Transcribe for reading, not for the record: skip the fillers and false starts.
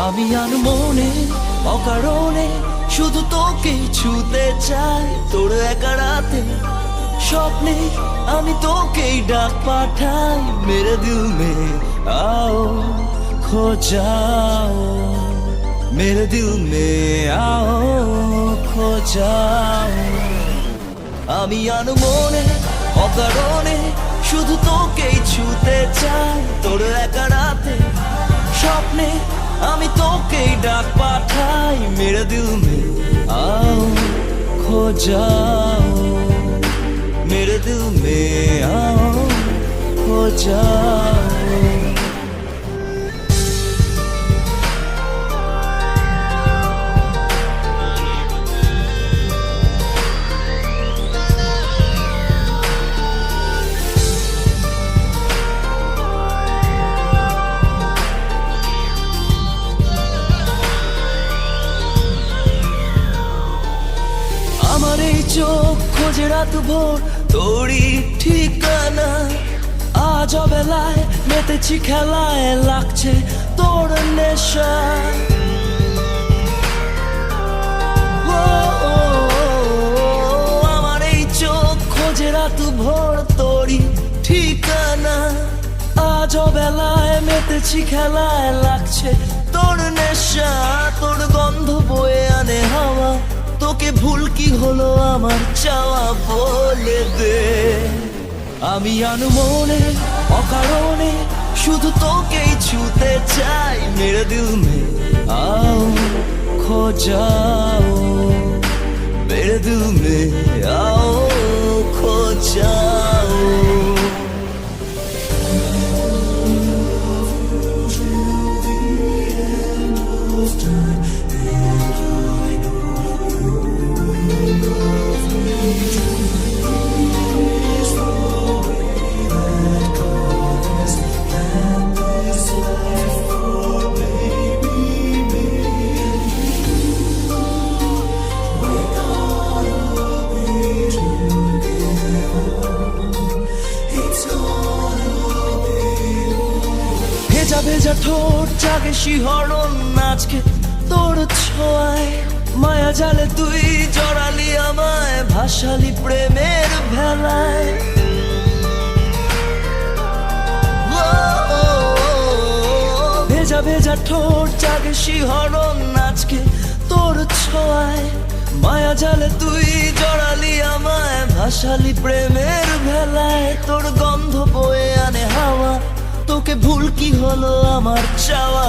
আমি আনমনে অকারণে শুধু তোকে ছুতে চাই, তোর একা রাতে স্বপ্নে আমি তোকেই ডাক পাঠাই। মেরে দিল মে आओ खो जाओ, मेरे दिल में आओ खो जाओ। আমি আনমনে অকারণে শুধু তোকেই ছুতে চাই, তোর একা রাতে স্বপ্নে আমি তোকেই ডাক পাঠাই। মেরে দিল মে आओ खो जाओ, मेरे दिल में आओ खो जाओ। আমার এই চোখ খোঁজে রাত ভোর তোরই ঠিকানা, আজ বেলায় মেতেছি খেলায়, লাগছে তোর নেশা। আমার এই চোখ খোঁজে রাত ভোর তোরই ঠিকানা, আজ বেলায় মেতেছি খেলায়, লাগছে তোর নেশা। তোর গন্ধ বয়ে আনে হাওয়া, তোকে ভুল কি হলো আমার চাওয়া বলে দে। আমি আনমনে অকারণে শুধু তোকেই ছুতে চাই। মেরে দিল মে आओ खो जाओ, मेरे दिल में आओ खो जाओ। ভেজা ভেজা ঠোঁট জাগে শিহরণ আজকে তোর ছোঁয়ায়, মায়া জালে তুই জড়ালি আমায়, ভাসালি প্রেমের ভেলায়। ভেজা ভেজা ঠোঁট জাগে শিহরণ আজকে তোর ছোঁয়ায়, মায়া জালে তুই জড়ালি আমায়, ভাসালি প্রেমের ভেলায়। তোর গন্ধ বয়ে আনে হাওয়া, তোকে ভুল কি হলো আমার চাওয়া